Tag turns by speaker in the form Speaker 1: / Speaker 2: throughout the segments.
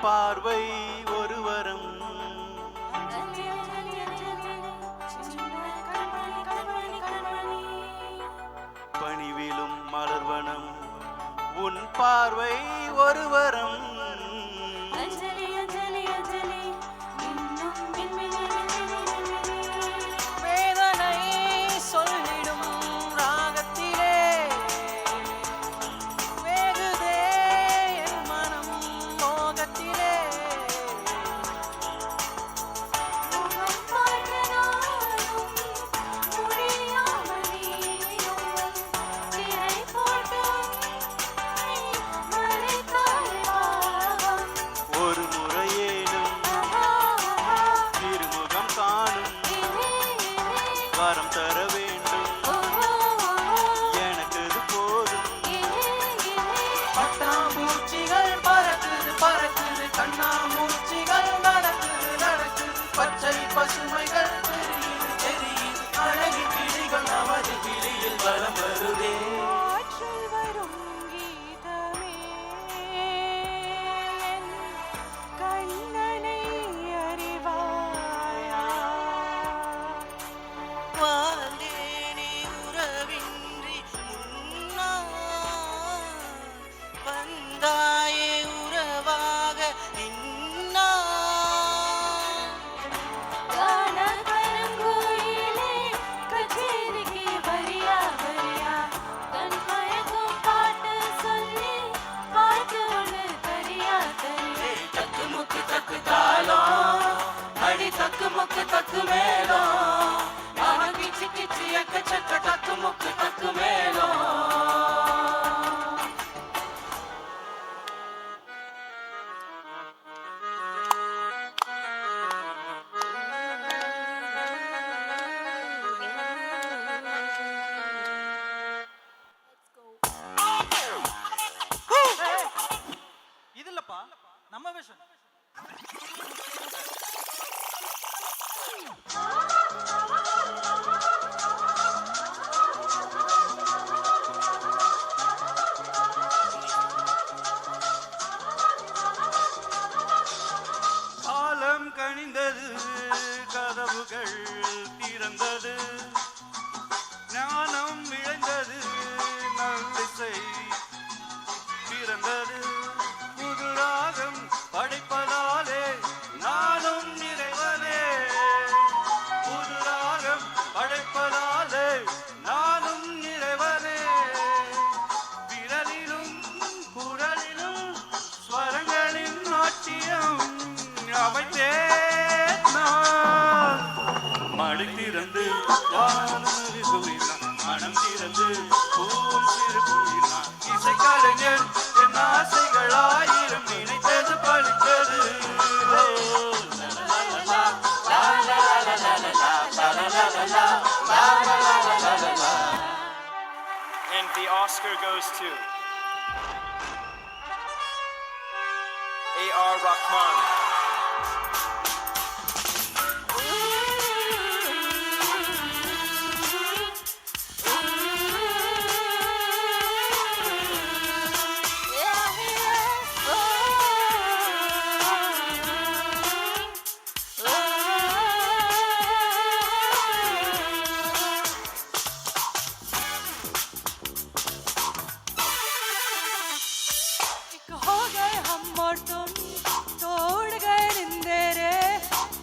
Speaker 1: பார்வை ஒரு வரம். பணிவிலும் மலர்வனம் உன் பார்வை ஒரு வரம்.
Speaker 2: வேதனை சொல்லிடும் ராகத்திலே வேகுதே என் மனம் மோகத்திலே.
Speaker 1: ஒரு முறையேனும் திருமுகம் காணும் வரம் தர வேண்டும், எனக்கு இது போதும்.
Speaker 2: பட்டாம்பூச்சிகள் பறக்குது பறக்குது, கண்ணாமூச்சிகள் நடக்குது நடக்குது, பச்சை பசுமைகள் தெரியுது தெரியுது, அழகி கிளிகள் நமது கிளியில் வலம் வருதே. வாழ்ந்தேனே உறவின்றி உன்னால், வந்தாயே உறவாக இந்நாள். தக்கு முக்கு தக்கு தாளம், அடி தக்கு முக்கு தக்கு மேளம், ஆனா கிச்சு கிச்சு எக்கச்சக்க தக்கு முக்கு தக்கு மேளம். இது இல்லப்பா நம்ம விஷன்.
Speaker 1: காலம் கனிந்தது, கதவுகள் திறந்தது, ஞானம் விளைந்தது, நல்லிசை பிறந்தது. புது ராகம் படைப்பதாலே நானும் நிறைவனே, புது ராகம் படைப்பதாலே நானும் நிறைவனே. விரலிலும் குரலிலும் ஸ்வரங்களின் நாட்டியம் அமைத்தேன் நான். மழை திறந்து வானமதி கூறினான், மனம் திறந்து பூவும் சிறு கூறினான். இசைக்கலைஞர் என் ஆசைகள் ஆயிரம் நினைத்தது பழித்தது.
Speaker 3: And the Oscar goes to A.R. Rahman.
Speaker 2: हो गए हम और तुम, तोड़ गए निंदेरे,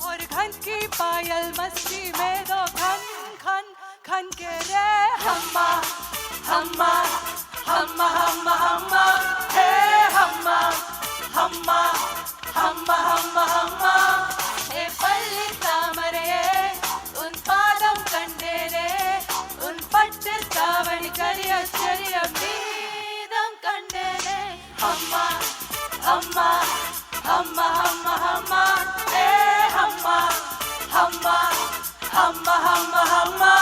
Speaker 2: और घन की पायल मस्ती में दो खन खन खन के रे. हम्मा हम्मा हम्मा हम्मा हम्मा हे हम्मा हम्मा हम्मा हम्मा हम्मा. हे पल्ली तामरे उन पादम कंडेरे, उन पट्ट तावणी करियच्चरियम नीदम कंडेरे. हम्मा हम्मा हम्मा हम्मा हम्मा हे हम्मा हम्मा हम्मा हम्मा हम्मा.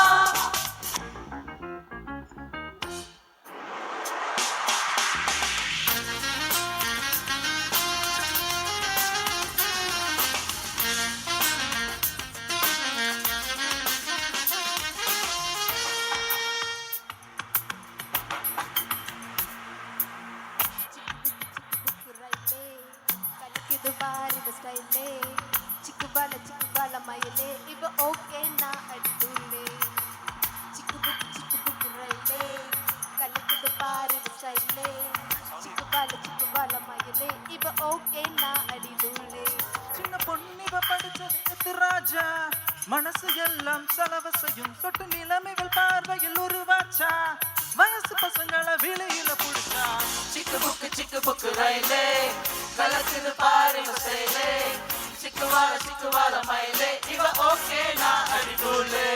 Speaker 4: கலக்குது பாரு ஸ்டைலே சிக்கு பால மயிலே இவ ஓகே நான் அடித்துள்ளே சிக்கு புக்கு ரயிலே கலக்குது பாரு ஸ்டைலே சிக்கு பால மயிலே இவ ஓகே நான் அடித்துள்ளே
Speaker 5: சின்ன பொன்னிவ படிச்சது ராஜா மனசு எல்லாம் சலவசையும் சொட்டு நிலைமைகள் பார்வையில் உருவாச்சா வயசு பசங்களை வெளியில புடிச்சா
Speaker 2: சிக்கு புக்கு ரயிலே கலக்குது பாரு ஸ்டைலே சிக்கு பால மயிலே இவ ஓகே நான் அடித்துள்ளே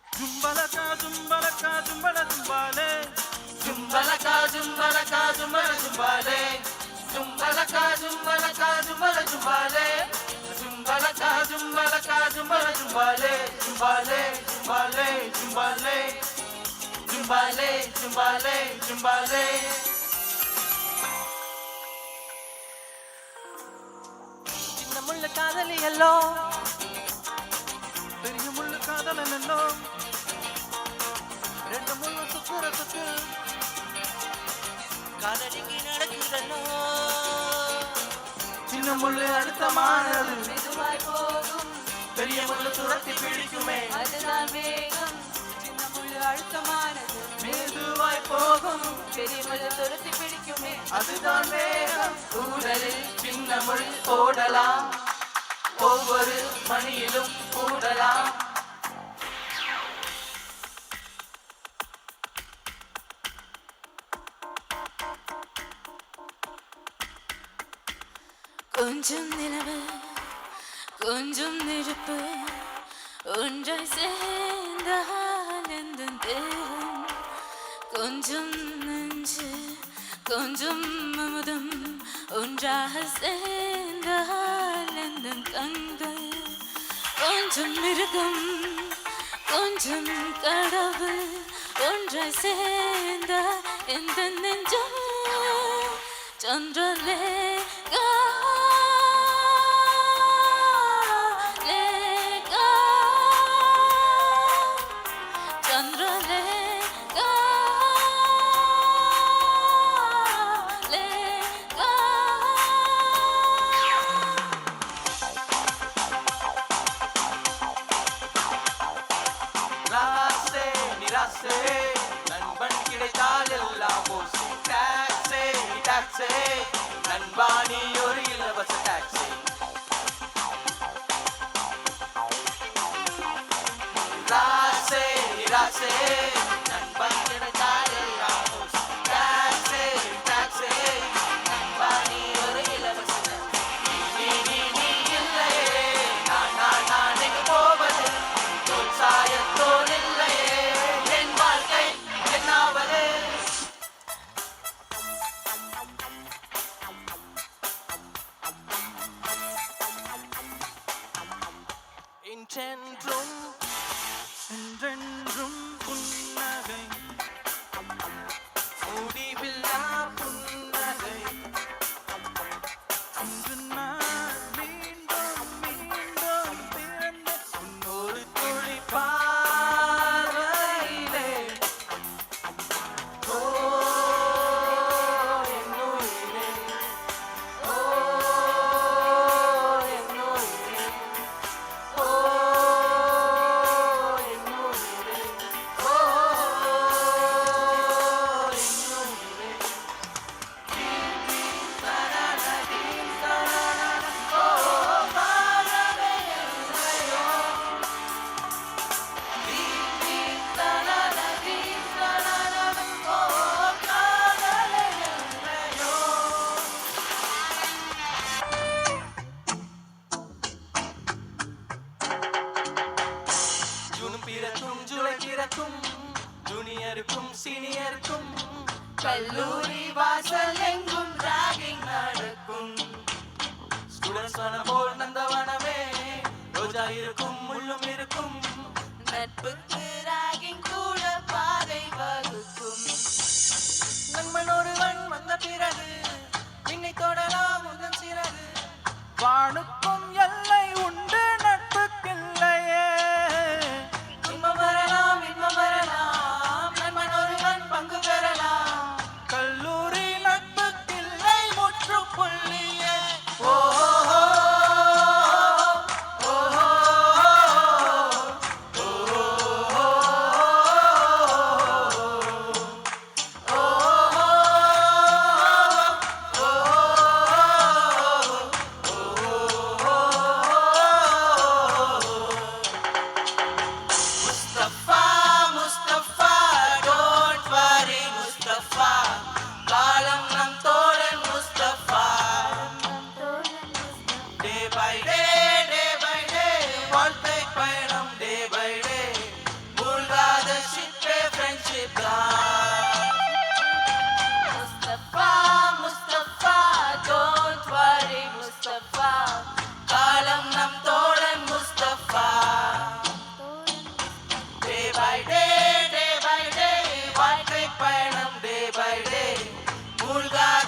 Speaker 5: ஜும்பலக்கா ஜும்பலக்கா ஜும்பல ஜும்பாலே
Speaker 2: ஜும்பலக்கா ஜும்பலக்கா ஜும்பல ஜும்பாலே ஜும்பலக்கா ஜும்பலக்கா ஜும்பல ஜும்பாலே ஜும்பலக்கா ஜும்பலக்கா ஜும்பல ஜும்பாலே ஜும்பாலே ஜும்பாலே ஜும்பாலே ஜும்பாலே ஜும்பாலே ஜும்பாலே
Speaker 5: சின்ன முள்ள காதலி எல்லோ பெரிய முள்ள காதலன் எல்லோ ரெண்டு முள்ளு சுத்துற சுத்து
Speaker 2: காதலிக்கு நடக்குதல்லோ
Speaker 5: சின்ன முள்ளு அழுத்தமானது
Speaker 2: மெதுவாய் போகும்
Speaker 5: பெரிய முள்ளு துரத்தி பிடிக்குமே
Speaker 2: அதுதான் வேகம் சின்ன முள்ளு அழுத்தமானது
Speaker 5: மெதுவாய் போகும்
Speaker 2: பெரிய முள்ளு துரத்தி பிடிக்குமே
Speaker 5: அதுதான் வேகம்
Speaker 2: ஊடலில் சின்ன முள் ஓடலாம் ஒவ்வொரு மணியிலும் கூடலாம்
Speaker 6: கொஞ்சம் நிலவு கொஞ்சம் நெருப்பு ஒன்றாய் சேர்ந்தால் எந்த தேகம் கொஞ்சம் நெஞ்சு கொஞ்சம் அமுதம் ஒன்றாக சேர்ந்தால் எந்த கண்கள் கொஞ்சம் மிருகம் கொஞ்சம் கடவுள் ஒன்றாய் சேர்ந்தால் எந்த நெஞ்சம் சந்திரலேகா
Speaker 5: ராசே நிராசே நண்பன் கிடைத்தால் எல்லாம் ஓசை டாக்ஸே டாக்ஸே நண்பானி ஒரு இலவச டாக்ஸி ராசே நிராசே நண்பன் கிடைத்தால் எல்லாம் ஓசை டாக்ஸே டாக்ஸே நண்பானி ஒரு இலவச டாக்ஸி நீ இல்லையே நான் எங்க போவது தோல் சாயத்தோல் இல்லையே என் வாழ்க்கை என்னாவது என்றென்றும் என்றென்றும் புன்னகை முடிவில்லா புன்னகை இன்று நான் மீண்டும் மீண்டும் பிறந்த உன்னொரு துளி பார்வையிலே ஓ என் உயிரே ஓ என் உயிரே ஓ என் உயிரே ஓ என் உயிரே ஜூனும் பிறக்கும் ஜூலை பிறக்கும் ஜூனியருக்கும் சீனியருக்கும்
Speaker 2: கல்லூரி வாசல் எங்கும் ராகிங் நடக்கும்
Speaker 5: ஸ்டூடெண்ட்ஸ் வனம் போல் நந்தவனமே ரோஜா இருக்கும் முள்ளும் இருக்கும்
Speaker 2: நட்புக்கு ராகிங் கூட பாதை வகுக்கும்
Speaker 5: நண்பன் ஒருவன் வந்த பிறகு விண்ணை தொடலாம் முதன் சிறகு வானுக்கும் எல்லை உண்டு நட்புக்கில்லையே
Speaker 2: துன்பம் வரலாம் இன்பம் வரலாம் நண்பன் ஒருவன் பங்கு பெறலாம்
Speaker 5: கல் பை டே மூழ்காத ஷிப்பே ஃப்ரெண்ட்ஷிப் தான்
Speaker 6: முஸ்தபா முஸ்தபா don't worry முஸ்தபா
Speaker 5: காலம் நம் தோழன் முஸ்தபா டே பை டே வாழ்க்கை பயணம் டே பை டே மூழ்காத